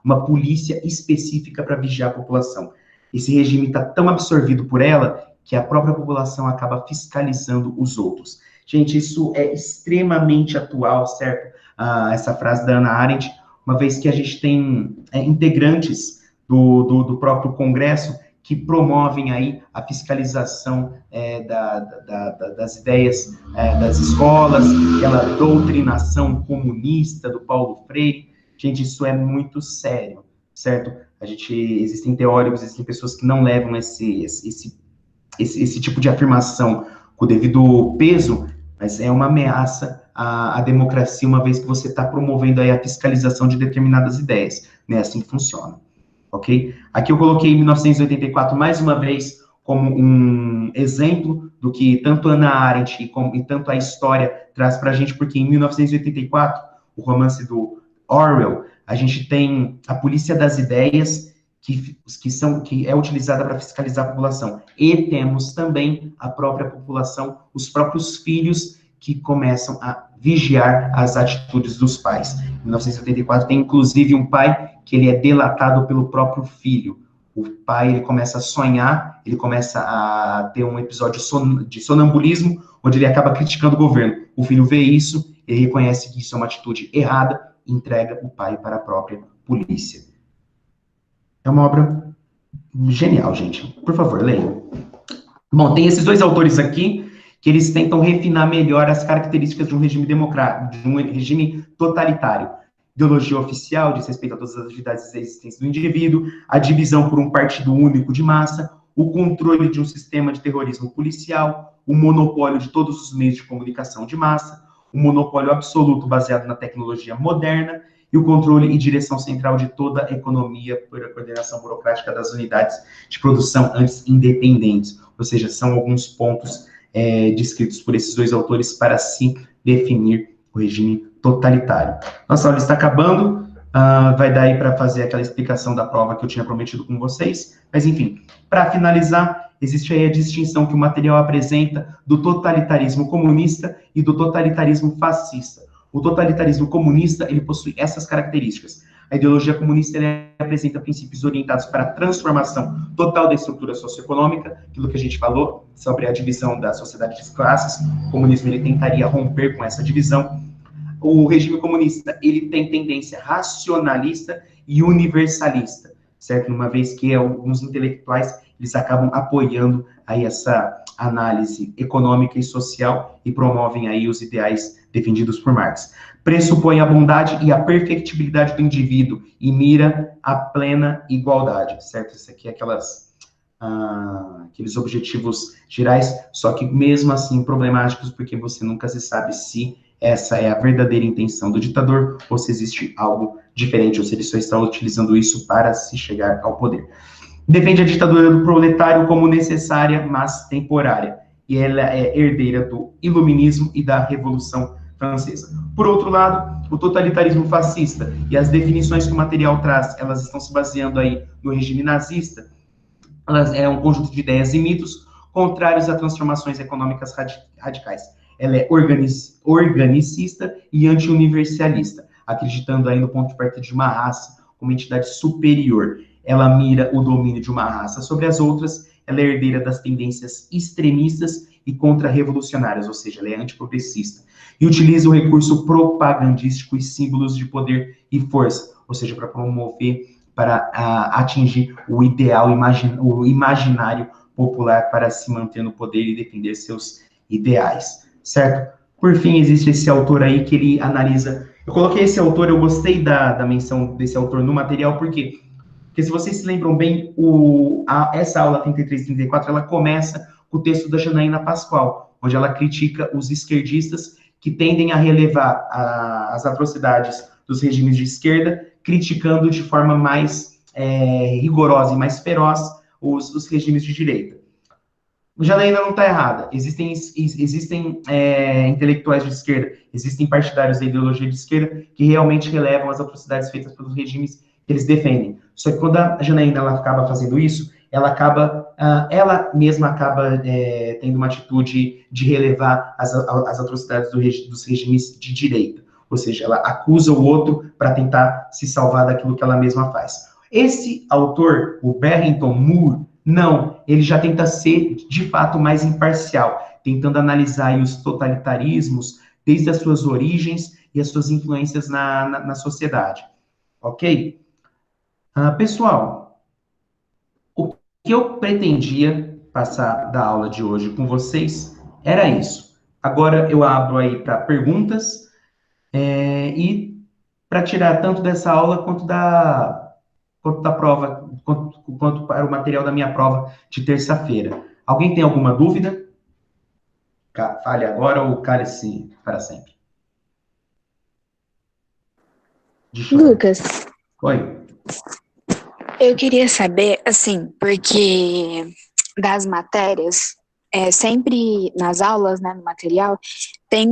uma polícia específica para vigiar a população. Esse regime está tão absorvido por ela que a própria população acaba fiscalizando os outros. Gente, isso é extremamente atual, certo? Essa frase da Hannah Arendt, uma vez que a gente tem integrantes do próprio Congresso que promovem aí a fiscalização das ideias das escolas, aquela doutrinação comunista do Paulo Freire. Gente, isso é muito sério, certo? Existem teóricos, existem pessoas que não levam esse tipo de afirmação com o devido peso, mas é uma ameaça à democracia, uma vez que você está promovendo aí a fiscalização de determinadas ideias, né? Assim que funciona, ok? Aqui eu coloquei 1984 mais uma vez como um exemplo do que tanto Hannah Arendt e tanto a história traz para a gente, porque em 1984, o romance do Orwell, a gente tem a polícia das ideias que é utilizada para fiscalizar a população. E temos também a própria população, os próprios filhos que começam a vigiar as atitudes dos pais. Em 1984 tem inclusive um pai que ele é delatado pelo próprio filho. O pai, ele começa a sonhar, ele começa a ter um episódio de sonambulismo, onde ele acaba criticando o governo. O filho vê isso, ele reconhece que isso é uma atitude errada, e entrega o pai para a própria polícia. É uma obra genial, gente. Por favor, leiam. Bom, tem esses dois autores aqui, que eles tentam refinar melhor as características de um regime democrático, de um regime totalitário. Ideologia oficial, diz respeito a todas as atividades existentes do indivíduo, a divisão por um partido único de massa, o controle de um sistema de terrorismo policial, o monopólio de todos os meios de comunicação de massa, o monopólio absoluto baseado na tecnologia moderna e o controle e direção central de toda a economia por a coordenação burocrática das unidades de produção antes independentes. Ou seja, são alguns pontos descritos por esses dois autores para se definir o regime totalitário. Nossa aula está acabando, vai dar aí para fazer aquela explicação da prova que eu tinha prometido com vocês, mas enfim, para finalizar, existe aí a distinção que o material apresenta do totalitarismo comunista e do totalitarismo fascista. O totalitarismo comunista, ele possui essas características. A ideologia comunista, ele apresenta princípios orientados para a transformação total da estrutura socioeconômica, aquilo que a gente falou sobre a divisão da sociedade de classes. O comunismo, ele tentaria romper com essa divisão. O regime comunista, ele tem tendência racionalista e universalista, certo? Uma vez que alguns intelectuais, eles acabam apoiando aí essa análise econômica e social e promovem aí os ideais defendidos por Marx. Pressupõe a bondade e a perfectibilidade do indivíduo e mira a plena igualdade, certo? Isso aqui é aqueles objetivos gerais, só que mesmo assim problemáticos, porque você nunca se sabe se essa é a verdadeira intenção do ditador, ou se existe algo diferente, ou se ele só está utilizando isso para se chegar ao poder. Defende a ditadura do proletário como necessária, mas temporária, e ela é herdeira do iluminismo e da Revolução Francesa. Por outro lado, o totalitarismo fascista e as definições que o material traz, elas estão se baseando aí no regime nazista, elas é um conjunto de ideias e mitos contrários a transformações econômicas radicais. Ela é organicista e anti-universalista, acreditando aí no ponto de partida de uma raça como entidade superior. Ela mira o domínio de uma raça sobre as outras, ela é herdeira das tendências extremistas e contra-revolucionárias, ou seja, ela é antiprogressista, e utiliza o recurso propagandístico e símbolos de poder e força, ou seja, para promover, para atingir o ideal, o imaginário popular para se manter no poder e defender seus ideais, certo? Por fim, existe esse autor aí que ele analisa. Eu coloquei esse autor, eu gostei da menção desse autor no material, por quê? Porque se vocês se lembram bem, essa aula 33 e 34, ela começa com o texto da Janaína Pascoal, onde ela critica os esquerdistas que tendem a relevar as atrocidades dos regimes de esquerda, criticando de forma mais rigorosa e mais feroz os regimes de direita. Janaína não está errada. Existem intelectuais de esquerda, existem partidários da ideologia de esquerda que realmente relevam as atrocidades feitas pelos regimes que eles defendem. Só que quando a Janaína ela acaba fazendo isso, ela mesma acaba tendo uma atitude de relevar as atrocidades dos regimes de direita. Ou seja, ela acusa o outro para tentar se salvar daquilo que ela mesma faz. Esse autor, o Barrington Moore, não, ele já tenta ser, de fato, mais imparcial, tentando analisar aí os totalitarismos desde as suas origens e as suas influências na sociedade. Ok? Pessoal, o que eu pretendia passar da aula de hoje com vocês era isso. Agora eu abro aí para perguntas e para tirar tanto dessa aula quanto da prova, quanto para o material da minha prova de terça-feira. Alguém tem alguma dúvida? Fale agora ou cale-se para sempre. Lucas, Oi. Eu queria saber, assim, porque das matérias, sempre nas aulas, né, no material, tem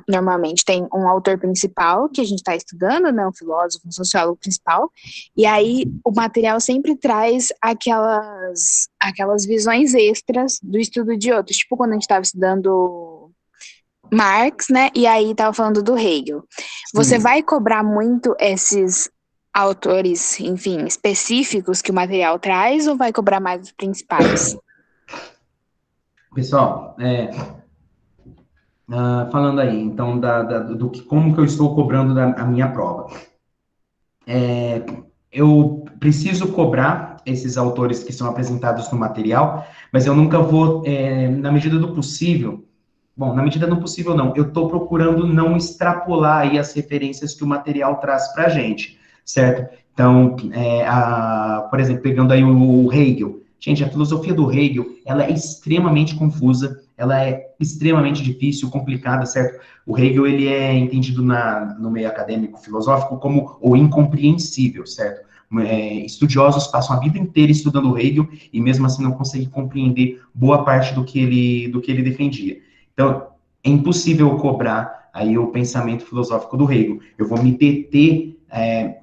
normalmente tem um autor principal que a gente está estudando, né, um filósofo, um sociólogo principal, e aí o material sempre traz aquelas visões extras do estudo de outros, tipo quando a gente estava estudando Marx, né, e aí estava falando do Hegel. Você vai cobrar muito esses autores, enfim, específicos que o material traz, ou vai cobrar mais os principais? Pessoal, falando aí, então, como que eu estou cobrando a minha prova. Eu preciso cobrar esses autores que são apresentados no material, mas eu nunca vou, na medida do possível, na medida do possível não, eu estou procurando não extrapolar aí as referências que o material traz para a gente, certo? Então, por exemplo, pegando aí o Hegel. Gente, a filosofia do Hegel, ela é extremamente confusa, ela é extremamente difícil, complicada, certo? O Hegel, ele é entendido no meio acadêmico filosófico como o incompreensível, certo? Estudiosos passam a vida inteira estudando Hegel e mesmo assim não conseguem compreender boa parte do que ele defendia. Então, é impossível cobrar aí o pensamento filosófico do Hegel. Eu vou me deter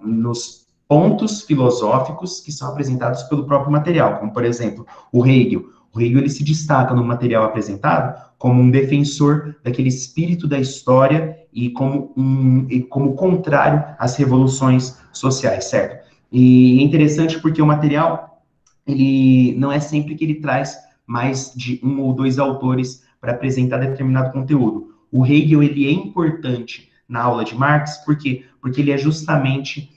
nos pontos filosóficos que são apresentados pelo próprio material, como, por exemplo, o Hegel. O Hegel, ele se destaca no material apresentado como um defensor daquele espírito da história e como contrário às revoluções sociais, certo? E é interessante porque o material, ele não é sempre que ele traz mais de um ou dois autores para apresentar determinado conteúdo. O Hegel, ele é importante na aula de Marx, por quê? Porque ele é justamente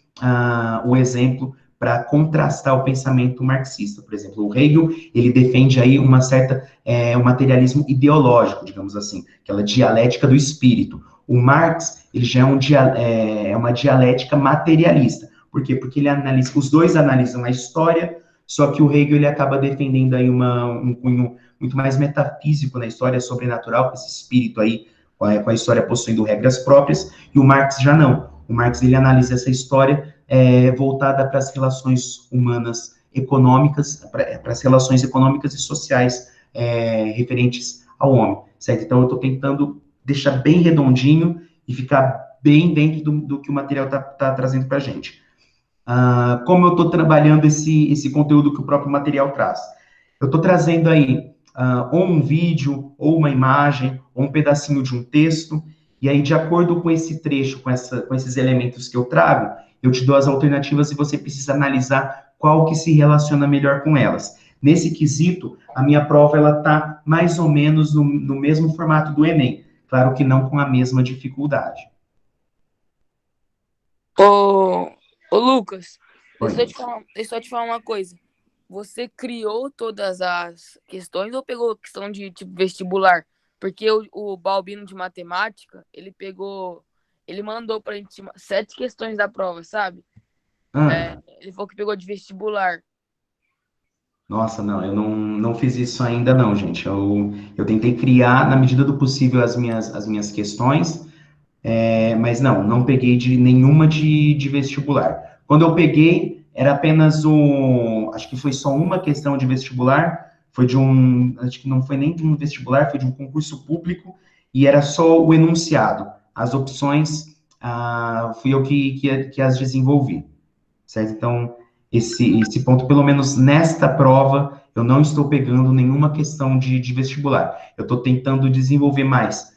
o exemplo para contrastar o pensamento marxista. Por exemplo, o Hegel, ele defende aí um materialismo ideológico, digamos assim, aquela dialética do espírito. O Marx, ele já é uma dialética materialista. Por quê? Porque os dois analisam a história, só que o Hegel, ele acaba defendendo aí um cunho muito mais metafísico na história, sobrenatural, com esse espírito aí com a história possuindo regras próprias, e o Marx já não. O Marx, ele analisa essa história voltada para as relações humanas econômicas, para as relações econômicas e sociais referentes ao homem, certo? Então, eu estou tentando deixar bem redondinho e ficar bem dentro do que o material está trazendo para a gente. Como eu estou trabalhando esse conteúdo que o próprio material traz? Eu estou trazendo aí ou um vídeo, ou uma imagem, ou um pedacinho de um texto, e aí, de acordo com esse trecho, com esses elementos que eu trago, eu te dou as alternativas e você precisa analisar qual que se relaciona melhor com elas. Nesse quesito, a minha prova, ela está mais ou menos no mesmo formato do Enem, claro que não com a mesma dificuldade. Ô, Lucas, Oi. deixa eu só te falar uma coisa. Você criou todas as questões ou pegou questão de tipo vestibular? Porque o Balbino de matemática, ele mandou pra gente 7 questões da prova, sabe? Ele falou que pegou de vestibular. Nossa, não, eu não fiz isso ainda não, gente. Eu tentei criar, na medida do possível, as minhas questões, mas não peguei de nenhuma de vestibular. Quando eu peguei, era apenas acho que foi só uma questão de vestibular, acho que não foi nem de um vestibular, foi de um concurso público, e era só o enunciado. As opções, fui eu que as desenvolvi, certo? Então, esse ponto, pelo menos nesta prova, eu não estou pegando nenhuma questão de vestibular. Eu estou tentando desenvolver mais.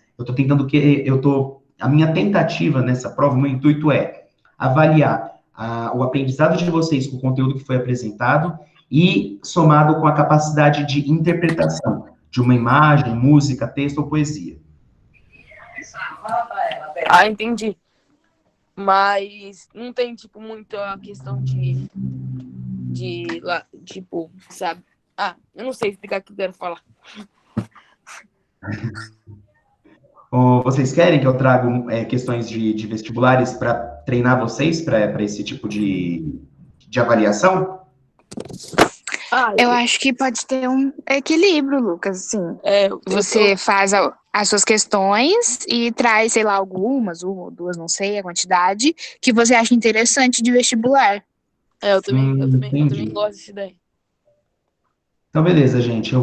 A minha tentativa nessa prova, o meu intuito é avaliar o aprendizado de vocês com o conteúdo que foi apresentado e somado com a capacidade de interpretação de uma imagem, música, texto ou poesia. Entendi. Mas não tem, tipo, muito a questão tipo, sabe? Eu não sei explicar o que eu quero falar. Vocês querem que eu traga questões de vestibulares para treinar vocês para esse tipo de avaliação? Eu acho que pode ter um equilíbrio, Lucas, assim. Você faz as suas questões e traz, sei lá, algumas, uma ou duas, não sei a quantidade, que você acha interessante de vestibular. Eu também gosto dessa ideia. Então, beleza, gente.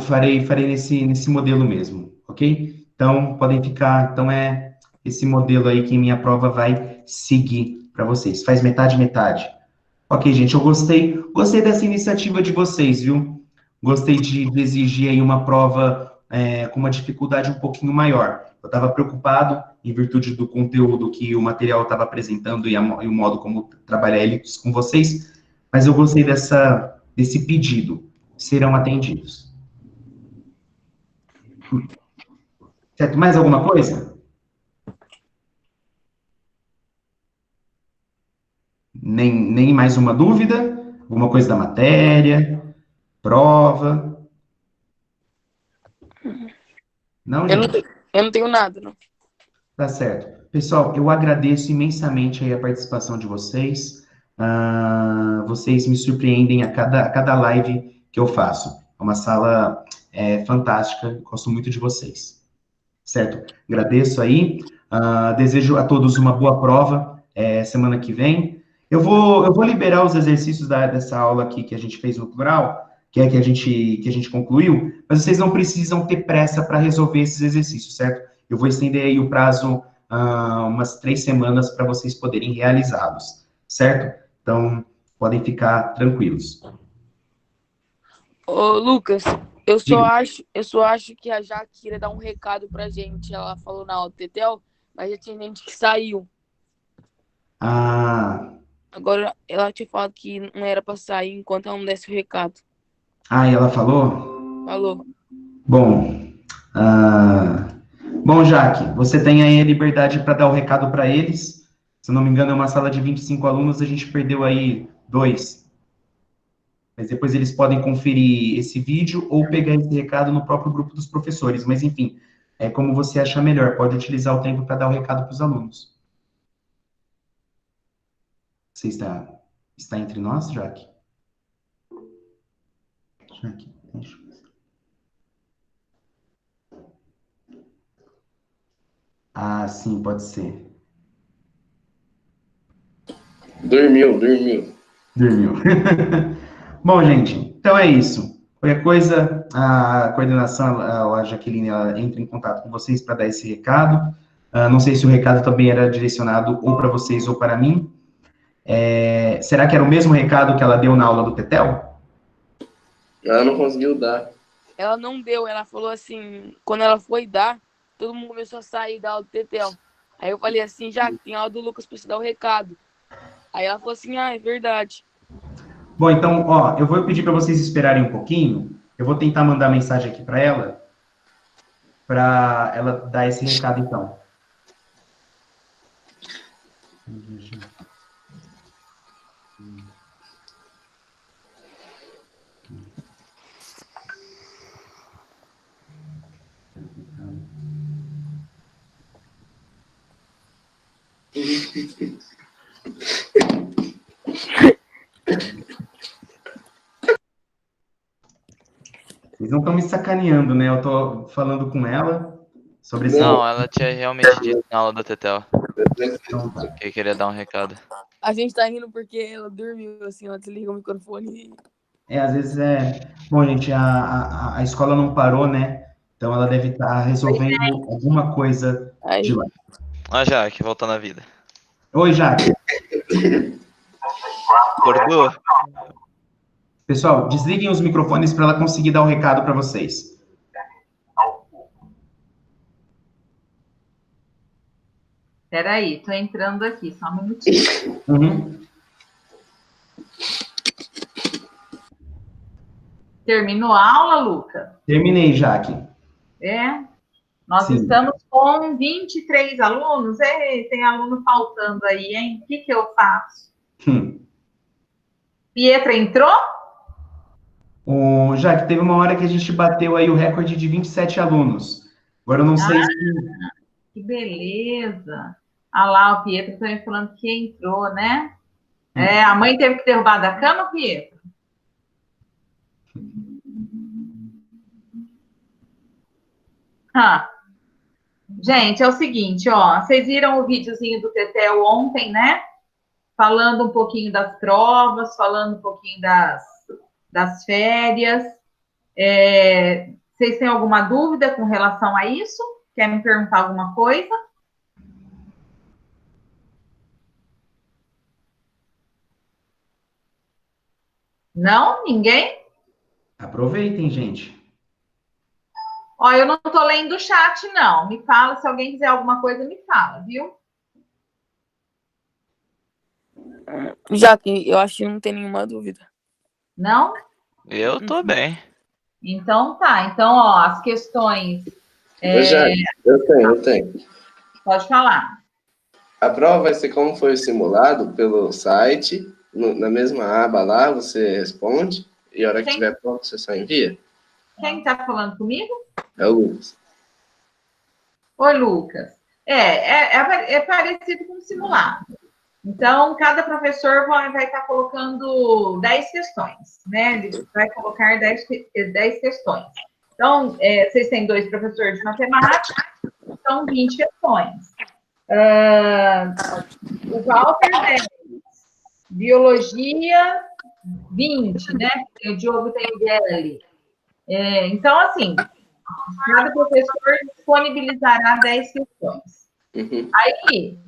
Farei nesse modelo mesmo, ok? Então, podem ficar. Então, é esse modelo aí que minha prova vai seguir para vocês. Faz metade, metade. Ok, gente, eu gostei dessa iniciativa de vocês, viu? Gostei de exigir aí uma prova com uma dificuldade um pouquinho maior. Eu estava preocupado, em virtude do conteúdo que o material estava apresentando e o modo como trabalhar ele com vocês, mas eu gostei desse pedido. Serão atendidos. Certo? Mais alguma coisa? Nem mais uma dúvida? Alguma coisa da matéria? Prova? Não, gente? Eu não tenho nada, não. Tá certo. Pessoal, eu agradeço imensamente aí a participação de vocês. Vocês me surpreendem a cada live que eu faço. É uma sala fantástica, gosto muito de vocês. Certo? Agradeço aí. Desejo a todos uma boa prova semana que vem. Eu vou liberar os exercícios dessa aula aqui que a gente fez no plural, que a gente concluiu, mas vocês não precisam ter pressa para resolver esses exercícios, certo? Eu vou estender aí o prazo umas 3 semanas para vocês poderem realizá-los, certo? Então, podem ficar tranquilos. Ô, Lucas, eu Diga. só acho que a Jaque queria dar um recado pra gente. Ela falou na aula do Tetel, mas já tinha gente que saiu. Agora, ela tinha falado que não era pra sair enquanto ela não desse o recado. E ela falou? Falou. Bom, Jaque, você tem aí a liberdade para dar o recado para eles. Se eu não me engano, é uma sala de 25 alunos, a gente perdeu aí 2. Mas depois eles podem conferir esse vídeo ou pegar esse recado no próprio grupo dos professores. Mas, enfim, é como você achar melhor. Pode utilizar o tempo para dar o recado para os alunos. Você está entre nós, Jaque? Jaque, deixa eu ver. Ah, sim, pode ser. Dormiu. Dormiu. Bom, gente, então é isso. Qualquer coisa, a coordenação, a Jaqueline, ela entra em contato com vocês para dar esse recado. Não sei se o recado também era direcionado ou para vocês ou para mim. Será que era o mesmo recado que ela deu na aula do Tetel? Ela não conseguiu dar. Ela não deu, ela falou assim, quando ela foi dar, todo mundo começou a sair da aula do Tetel. Aí eu falei assim, já que tem aula do Lucas pra você dar o recado. Aí ela falou assim, é verdade. Bom, então, ó, eu vou pedir para vocês esperarem um pouquinho. Eu vou tentar mandar mensagem aqui para ela dar esse recado, então. Vocês não estão me sacaneando, né? Eu tô falando com ela sobre esse... Não, ela tinha realmente dito na aula da Tetel Então, tá. que queria dar um recado. A gente tá rindo porque ela dormiu, assim, ela desliga o microfone e... Às vezes é... Bom, gente, a escola não parou, né? Então ela deve estar resolvendo alguma coisa de Aí, lá. Ah, Jaque, voltando à vida. Oi, Jaque. Acordou? Pessoal, desliguem os microfones para ela conseguir dar o recado para vocês. Peraí, tô entrando aqui, só um minutinho. Uhum. Terminou a aula, Luca? Terminei, Jaque. Nós Sim. estamos com 23 alunos. Ei, tem aluno faltando aí, hein? O que eu faço? Pietra entrou? Jaque, teve uma hora que a gente bateu aí o recorde de 27 alunos. Agora eu não sei se... Que beleza. Ah lá, o Pietro também falando que entrou, né? A mãe teve que derrubar da cama, Pietro? Gente, é o seguinte, ó. Vocês viram o videozinho do Tetel ontem, né? Falando um pouquinho das provas, falando um pouquinho das férias. Vocês têm alguma dúvida com relação a isso? Quer me perguntar alguma coisa? Não? Ninguém? Aproveitem, gente. Ó, eu não tô lendo o chat, não. Me fala, se alguém quiser alguma coisa, me fala, viu? já que eu acho que não tem nenhuma dúvida. Não? Eu tô bem. Então tá. Então, ó, as questões... Eu tenho. Pode falar. A prova vai ser como foi o simulado pelo site, na mesma aba lá, você responde, e a hora que tiver pronto, você só envia. Quem tá falando comigo? É o Lucas. Oi, Lucas. É parecido com o simulado. Então, cada professor vai estar colocando 10 questões, né? Ele vai colocar 10 questões. Então, vocês têm 2 professores de matemática, são 20 questões. O Walter 10, biologia 20, né? O Diogo tem o DL. Então, assim, cada professor disponibilizará 10 questões. Uhum. Aí,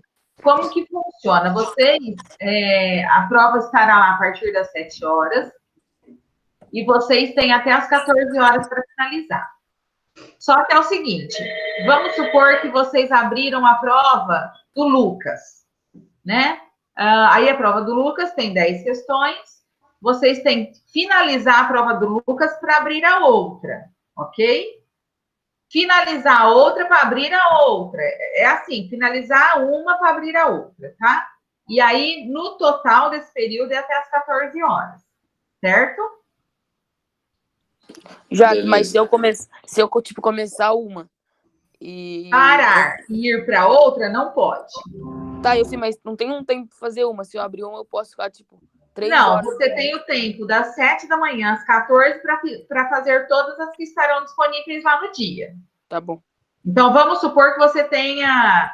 como que funciona? Vocês, a prova estará lá a partir das 7 horas e vocês têm até as 14 horas para finalizar. Só que é o seguinte, vamos supor que vocês abriram a prova do Lucas, né? Aí a prova do Lucas tem 10 questões, vocês têm que finalizar a prova do Lucas para abrir a outra, ok? Finalizar a outra para abrir a outra. É assim, finalizar uma para abrir a outra, tá? E aí, no total desse período, é até as 14 horas, certo? Já, mas se eu começar uma e... Parar e ir para outra, não pode. Tá, eu sei, mas não tem um tempo para fazer uma. Se eu abrir uma, eu posso ficar, 3 não, horas. Não, você tem o tempo das 7 da manhã às 14 para fazer todas as que estarão disponíveis lá no dia. Tá bom. Então, vamos supor que você tenha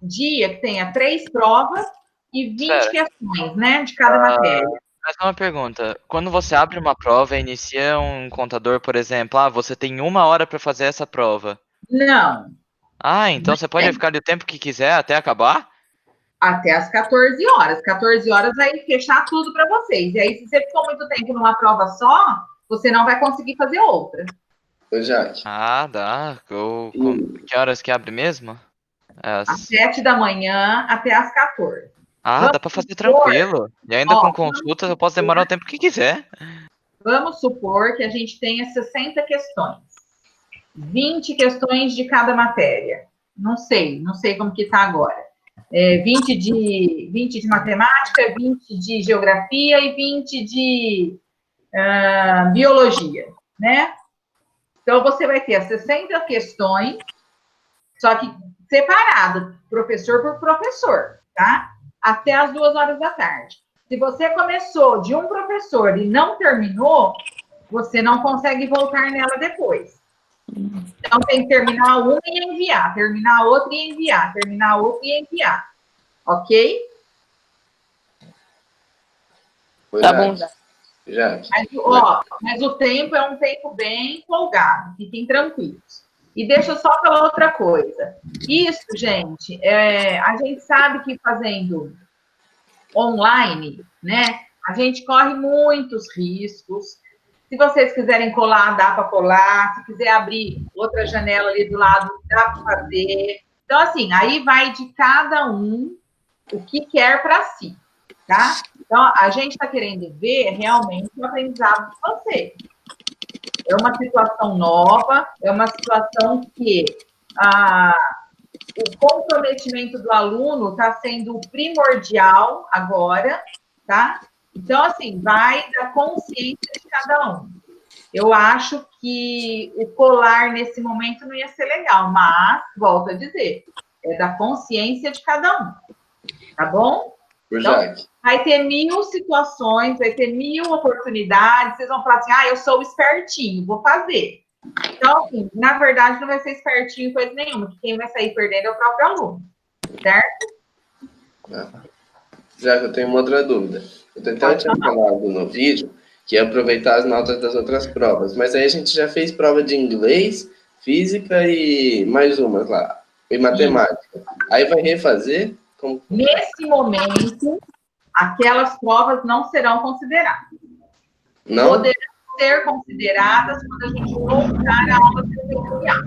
dia que tenha 3 provas e 20 questões, né, de cada matéria. Mas uma pergunta, quando você abre uma prova e inicia um contador, por exemplo, você tem 1 hora para fazer essa prova. Não. Então você pode ficar ali o tempo que quiser até acabar? Até as 14 horas. 14 horas vai fechar tudo para vocês. E aí, se você ficou muito tempo numa prova só, você não vai conseguir fazer outra. Ô, Jaque. Dá. Que horas que abre mesmo? Às 7 da manhã até às 14. Dá para fazer tranquilo. E ainda com consultas eu posso demorar o tempo que quiser. Vamos supor que a gente tenha 60 questões. 20 questões de cada matéria. Não sei como que tá agora. 20 de matemática, 20 de geografia e 20 de biologia, né? Então, você vai ter as 60 questões, só que separado, professor por professor, tá? Até as 2 horas da tarde. Se você começou de um professor e não terminou, você não consegue voltar nela depois. Então, tem que terminar uma e enviar, terminar outra e enviar, terminar outra e enviar. Ok? Tá bom, já. Mas o tempo é um tempo bem folgado, fiquem tranquilos. E deixa eu só falar outra coisa. Isso, gente, a gente sabe que fazendo online, né, a gente corre muitos riscos. Se vocês quiserem colar, dá para colar. Se quiser abrir outra janela ali do lado, dá para fazer. Então, assim, aí vai de cada um o que quer para si, tá? Então, a gente está querendo ver realmente o aprendizado de vocês. É uma situação nova, é uma situação que o comprometimento do aluno está sendo primordial agora, tá? Então, assim, vai da consciência de cada um. Eu acho que o colar nesse momento não ia ser legal, mas, volto a dizer, é da consciência de cada um. Tá bom? Então, vai ter 1000 situações, vai ter 1000 oportunidades, vocês vão falar assim, eu sou espertinho, vou fazer. Então, assim, na verdade, não vai ser espertinho coisa nenhuma, porque quem vai sair perdendo é o próprio aluno, certo? Já que eu tenho uma outra dúvida. Eu até tinha falado no vídeo que ia aproveitar as notas das outras provas, mas aí a gente já fez prova de inglês, física e mais uma lá, e matemática. Aí vai refazer? Nesse momento, aquelas provas não serão consideradas. Não? Poderão ser consideradas quando a gente voltar à aula presencial.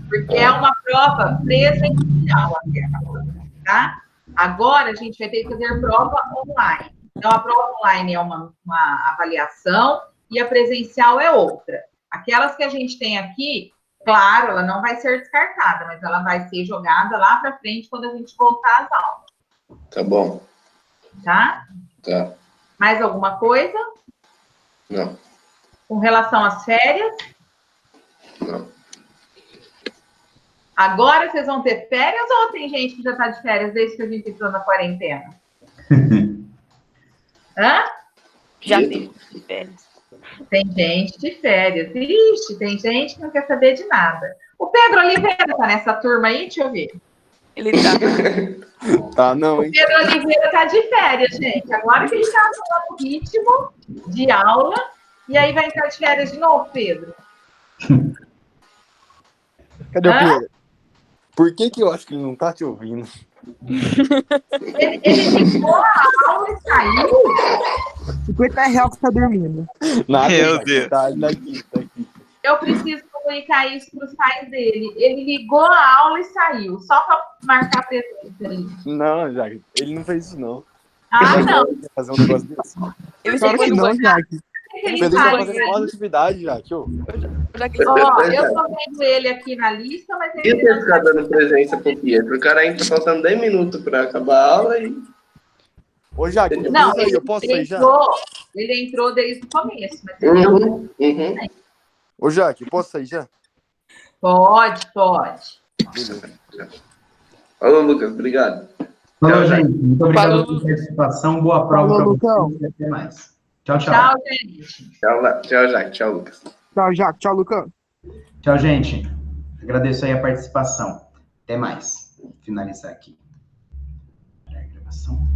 Porque é uma prova presencial aquela, tá? Agora, a gente vai ter que fazer prova online. Então, a prova online é uma avaliação e a presencial é outra. Aquelas que a gente tem aqui, claro, ela não vai ser descartada, mas ela vai ser jogada lá para frente quando a gente voltar às aulas. Tá bom. Tá? Tá. Mais alguma coisa? Não. Com relação às férias? Não. Agora vocês vão ter férias ou tem gente que já está de férias desde que a gente entrou na quarentena? Hã? Já tem de férias. Tem gente de férias. Ixi, tem gente que não quer saber de nada. O Pedro Oliveira tá nessa turma aí? Deixa eu ver. Ele tá. Tá, não, hein? O Pedro Oliveira tá de férias, gente. Agora que ele tá no ritmo de aula, e aí vai entrar de férias de novo, Pedro. Cadê o Pedro? Por que eu acho que ele não tá te ouvindo? Ele ligou a aula e saiu. R$50 que tá dormindo. Nada, Meu Deus. Tá aqui. Eu preciso comunicar isso para os pais dele. Ele ligou a aula e saiu, só para marcar presença ali. Não, Jaque, ele não fez isso, não. Não. Ele fazer um negócio desse. Ele Claro que não, Jaque. Ele Pedro faz, tá fazendo uma atividade, Jaque. Ó, eu tô vendo ele aqui na lista, mas E você ficar dando presença pro Pietro? O cara ainda tá faltando 10 minutos para acabar a aula e... Ô, Jaque, não, eu posso sair já? Ele entrou desde o começo. Mas ele Ô, Jaque, eu posso sair já? Pode. Beleza. Falou, Lucas. Obrigado. Falou, gente. Muito obrigado pela participação. Boa prova para Lucão. vocês. Até mais. Tchau, Tchau, gente. Tchau, Jaque. Tchau, Lucas. Tchau, Jaque. Tchau, Lucão. Tchau, gente. Agradeço aí a participação. Até mais. Vou finalizar aqui. A gravação.